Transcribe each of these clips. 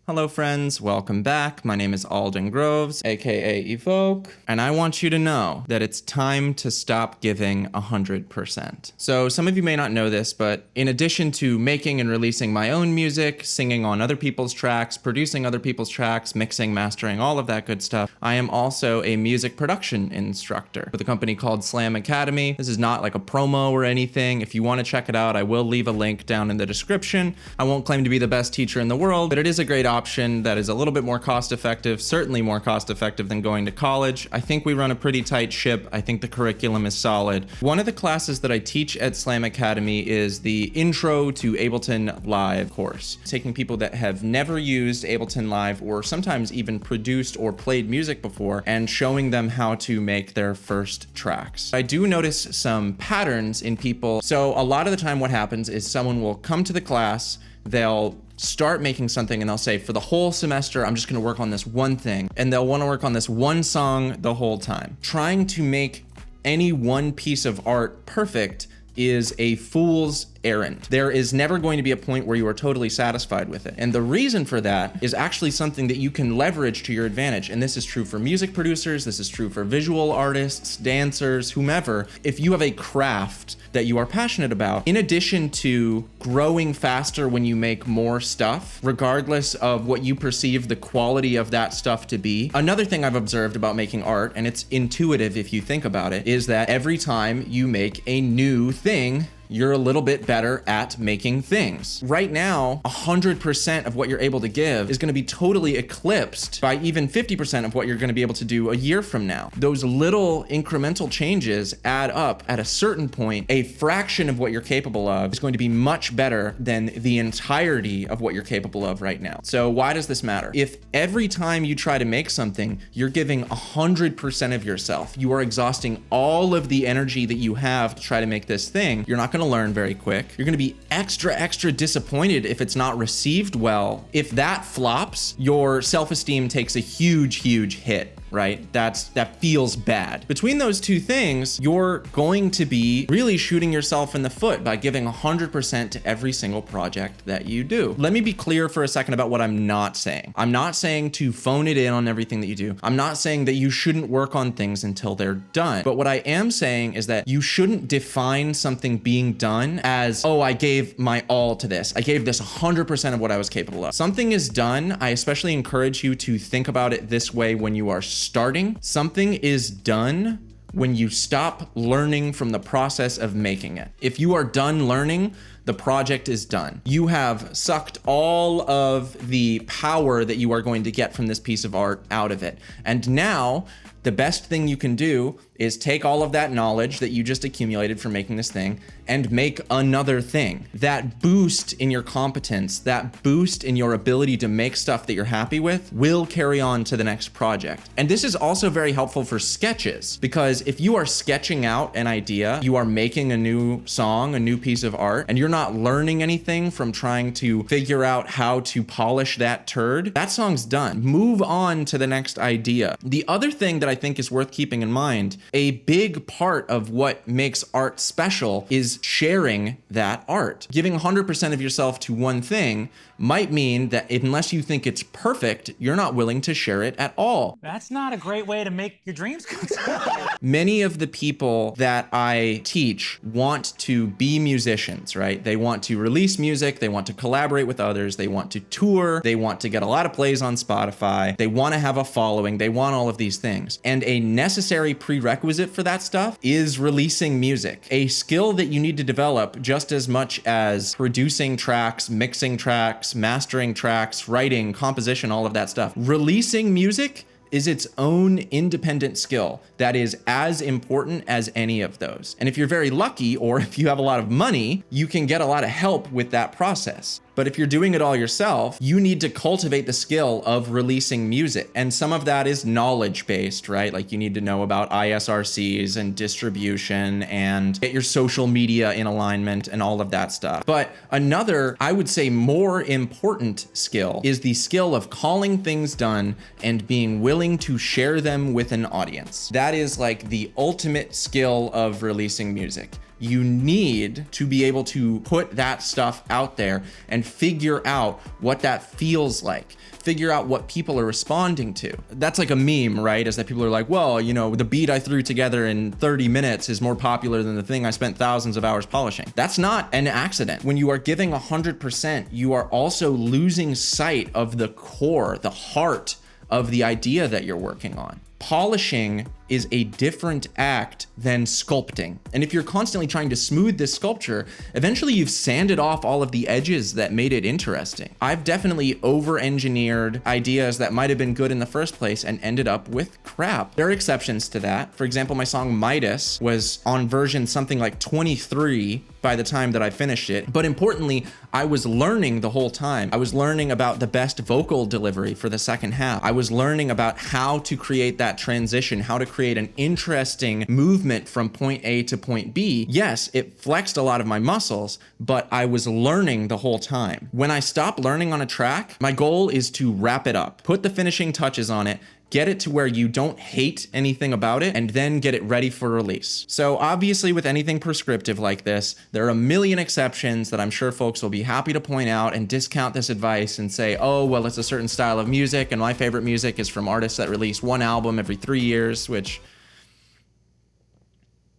Hello friends, welcome back. My name is Alden Groves, aka Evoke, and I want you to know that it's time to stop giving 100%. So some of you may not know this, but in addition to making and releasing my own music, singing on other people's tracks, producing other people's tracks, mixing, mastering, all of that good stuff, I am also a music production instructor with a company called Slam Academy. This is not like a promo or anything. If you want to check it out, I will leave a link down in the description. I won't claim to be the best teacher in the world, but it is a great option that is a little bit more cost effective, certainly more cost effective than going to college. I think we run a pretty tight ship. I think the curriculum is solid. One of the classes that I teach at Slam Academy is the Intro to Ableton Live course, taking people that have never used Ableton Live or sometimes even produced or played music before and showing them how to make their first tracks. I do notice some patterns in people. So a lot of the time what happens is someone will come to the class, they'll start making something and they'll say, for the whole semester, I'm just gonna work on this one thing. And they'll wanna work on this one song the whole time. Trying to make any one piece of art perfect is a fool's errand. There is never going to be a point where you are totally satisfied with it. And the reason for that is actually something that you can leverage to your advantage. And this is true for music producers, this is true for visual artists, dancers, whomever. If you have a craft that you are passionate about, in addition to growing faster when you make more stuff, regardless of what you perceive the quality of that stuff to be. Another thing I've observed about making art, and it's intuitive if you think about it, is that every time you make a new thing, you're a little bit better at making things. Right now, 100% of what you're able to give is gonna be totally eclipsed by even 50% of what you're gonna be able to do a year from now. Those little incremental changes add up. At a certain point, a fraction of what you're capable of is going to be much better than the entirety of what you're capable of right now. So why does this matter? If every time you try to make something, you're giving 100% of yourself, you are exhausting all of the energy that you have to try to make this thing, you're not gonna learn very quick. You're gonna be extra disappointed if it's not received well. If that flops, your self-esteem takes a huge hit, right? That feels bad. Between those two things, you're going to be really shooting yourself in the foot by giving 100% to every single project that you do. Let me be clear for a second about what I'm not saying. I'm not saying to phone it in on everything that you do. I'm not saying that you shouldn't work on things until they're done. But what I am saying is that you shouldn't define something being done as, oh, I gave my all to this. I gave this 100% of what I was capable of. Something is done. I especially encourage you to think about it this way when you are starting. Something is done when you stop learning from the process of making it. If you are done learning, the project is done. You have sucked all of the power that you are going to get from this piece of art out of it. And now, the best thing you can do is take all of that knowledge that you just accumulated from making this thing and make another thing. That boost in your competence, that boost in your ability to make stuff that you're happy with will carry on to the next project. And this is also very helpful for sketches, because if you are sketching out an idea, you are making a new song, a new piece of art, and you're not learning anything from trying to figure out how to polish that turd, that song's done. Move on to the next idea. The other thing that I think is worth keeping in mind, a big part of what makes art special is sharing that art. Giving 100% of yourself to one thing might mean that unless you think it's perfect, you're not willing to share it at all. That's not a great way to make your dreams come true. Many of the people that I teach want to be musicians, right? They want to release music, they want to collaborate with others, they want to tour, they want to get a lot of plays on Spotify, they want to have a following, they want all of these things. And a necessary prerequisite for that stuff is releasing music, a skill that you need to develop just as much as producing tracks, mixing tracks, mastering tracks, writing, composition, all of that stuff. Releasing music is its own independent skill that is as important as any of those. And if you're very lucky, or if you have a lot of money, you can get a lot of help with that process. But if you're doing it all yourself, you need to cultivate the skill of releasing music. And some of that is knowledge-based, right? Like you need to know about ISRCs and distribution and get your social media in alignment and all of that stuff. But another, I would say more important skill is the skill of calling things done and being willing to share them with an audience. That is like the ultimate skill of releasing music. You need to be able to put that stuff out there and figure out what that feels like. Figure out what people are responding to. That's like a meme, right? Is that people are like, well, you know, the beat I threw together in 30 minutes is more popular than the thing I spent thousands of hours polishing. That's not an accident. When you are giving 100%, you are also losing sight of the core, the heart of the idea that you're working on. Polishing is a different act than sculpting. And if you're constantly trying to smooth this sculpture, eventually you've sanded off all of the edges that made it interesting. I've definitely over-engineered ideas that might have been good in the first place and ended up with crap. There are exceptions to that. For example, my song Midas was on version something like 23 by the time that I finished it. But importantly, I was learning the whole time. I was learning about the best vocal delivery for the second half. I was learning about how to create that transition, how to create an interesting movement from point A to point B. Yes, it flexed a lot of my muscles, but I was learning the whole time. When I stop learning on a track, my goal is to wrap it up, put the finishing touches on it, get it to where you don't hate anything about it, and then get it ready for release. So obviously with anything prescriptive like this, there are a million exceptions that I'm sure folks will be happy to point out and discount this advice and say, oh, well, it's a certain style of music, and my favorite music is from artists that release one album every 3 years, which...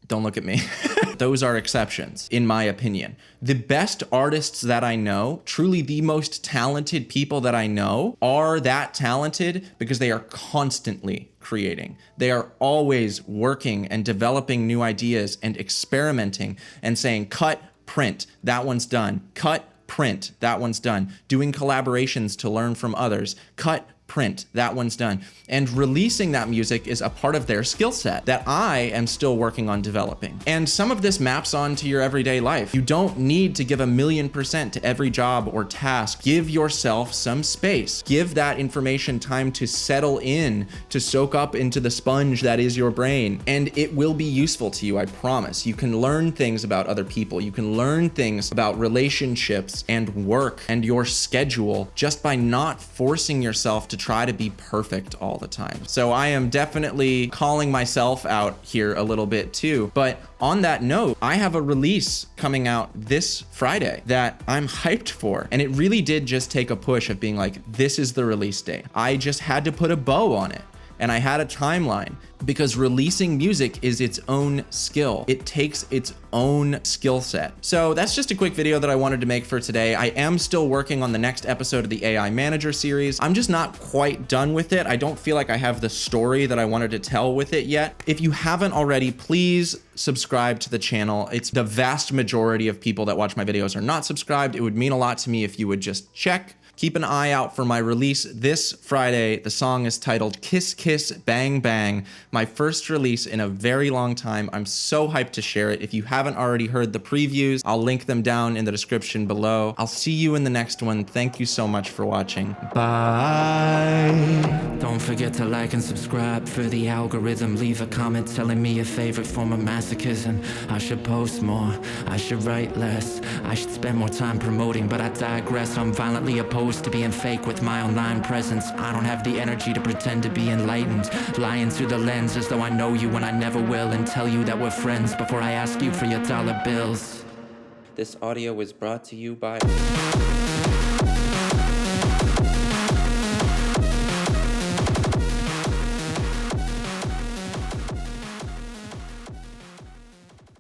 Don't look at me. Those are exceptions, in my opinion. The best artists that I know, truly the most talented people that I know, are that talented because they are constantly creating. They are always working and developing new ideas and experimenting and saying, cut, print, that one's done. Cut, print, that one's done. Doing collaborations to learn from others. Cut, print, that one's done. And releasing that music is a part of their skill set that I am still working on developing. And some of this maps onto your everyday life. You don't need to give 1,000,000% to every job or task. Give yourself some space. Give that information time to settle in, to soak up into the sponge that is your brain. And it will be useful to you, I promise. You can learn things about other people. You can learn things about relationships and work and your schedule just by not forcing yourself to try to be perfect all the time. So I am definitely calling myself out here a little bit too. But on that note, I have a release coming out this Friday that I'm hyped for. And it really did just take a push of being like, this is the release date. I just had to put a bow on it. And I had a timeline because releasing music is its own skill. It takes its own skill set. So that's just a quick video that I wanted to make for today. I am still working on the next episode of the AI Manager series. I'm just not quite done with it. I don't feel like I have the story that I wanted to tell with it yet. If you haven't already, please subscribe to the channel. It's the vast majority of people that watch my videos are not subscribed. It would mean a lot to me if you would just check. Keep an eye out for my release this Friday. The song is titled Kiss Kiss Bang Bang, my first release in a very long time. I'm so hyped to share it. If you haven't already heard the previews, I'll link them down in the description below. I'll see you in the next one. Thank you so much for watching. Bye. Don't forget to like and subscribe for the algorithm. Leave a comment telling me your favorite form of masochism. I should post more, I should write less, I should spend more time promoting, but I digress. I'm violently opposed to being fake with my online presence. I don't have the energy to pretend to be enlightened, lying through the lens as though I know you when I never will, and tell you that we're friends before I ask you for your dollar bills. This audio was brought to you by...